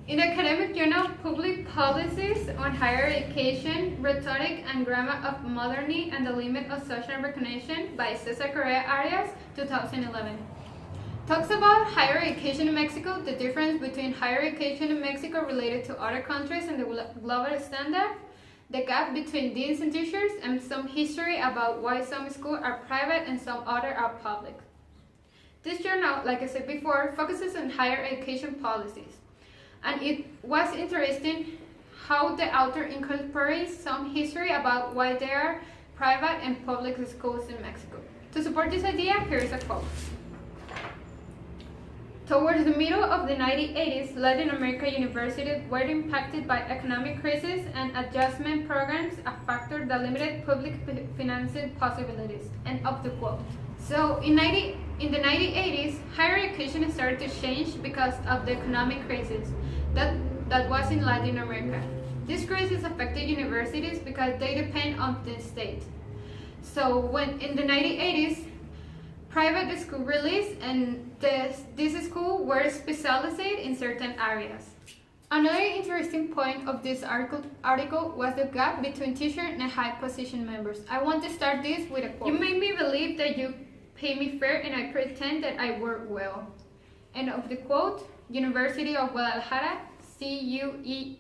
In the academic journal, Public Policies on Higher Education, Rhetoric and Grammar of Modernity and the Limit of Social Recognition by Cesar Correa Arias, 2011. Talks about higher education in Mexico, the difference between higher education in Mexico related to other countries and the global standard, the gap between deans and teachers, and some history about why some schools are private and some other are public. This journal, like I said before, focuses on higher education policies. And it was interesting how the author incorporates some history about why there are private and public schools in Mexico. To support this idea, here is a quote. Towards the middle of the 1980s, Latin American universities were impacted by economic crisis and adjustment programs, a factor that limited public financing possibilities. End of the quote. So in the 1980s, higher education started to change because of the economic crisis that was in Latin America. This crisis affected universities because they depend on the state. So when in the 1980s, private school released and this school were specialized in certain areas. Another interesting point of this article was the gap between teacher and high position members. I want to start this with a quote. You made me believe that you pay me fair and I pretend that I work well. End of the quote. University of Guadalajara, CUCEA,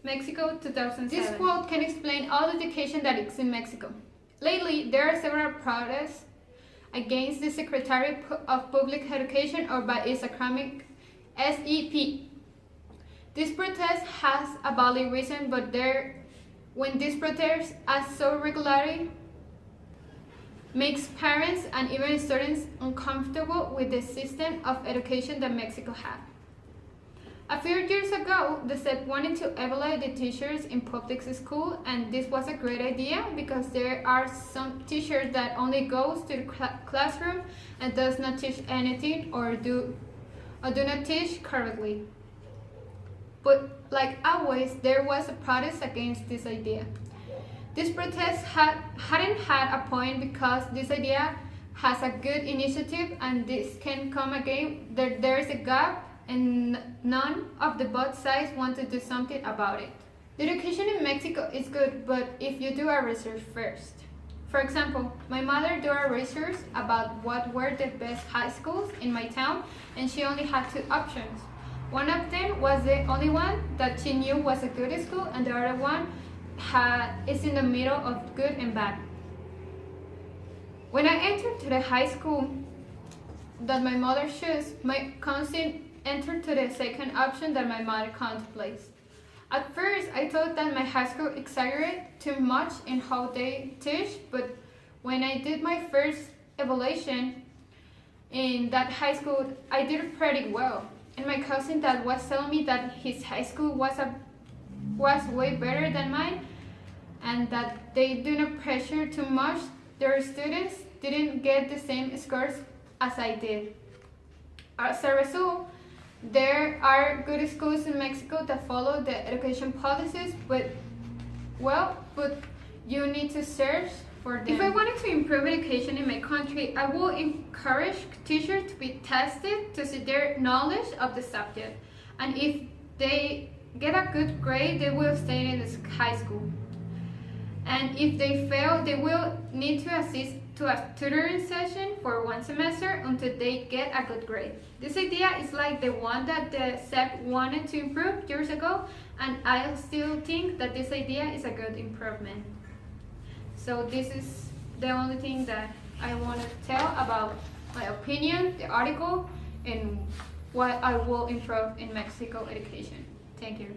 Mexico, 2007. This quote can explain all the education that is in Mexico. Lately, there are several protests against the Secretary of Public Education or by its acronym SEP. This protest has a valid reason, but when these protests are so regularly, makes parents and even students uncomfortable with the system of education that Mexico has. A few years ago, the SEP wanted to evaluate the teachers in public school, and this was a great idea because there are some teachers that only goes to the classroom and does not teach anything or do not teach correctly. But like always, there was a protest against this idea. This protest hadn't had a point because this idea has a good initiative and this can come again. There is a gap and none of the both sides want to do something about it. The education in Mexico is good, but if you do a research first. For example, my mother did a research about what were the best high schools in my town and she only had two options. One of them was the only one that she knew was a good school and the other one is in the middle of good and bad. When I entered to the high school that my mother chose, my cousin entered to the second option that my mother contemplates. At first, I thought that my high school exaggerated too much in how they teach, but when I did my first evaluation in that high school, I did pretty well. And my cousin that was telling me that his high school was way better than mine and that they do not pressure too much their students didn't get the same scores as I did. As a result, there are good schools in Mexico that follow the education policies, but you need to search for them. If I wanted to improve education in my country, I will encourage teachers to be tested to see their knowledge of the subject. And if they get a good grade, they will stay in this high school. And if they fail, they will need to assist to a tutoring session for one semester until they get a good grade. This idea is like the one that the SEP wanted to improve years ago, and I still think that this idea is a good improvement. So this is the only thing that I want to tell about my opinion, the article, and what I will improve in Mexico education. Thank you.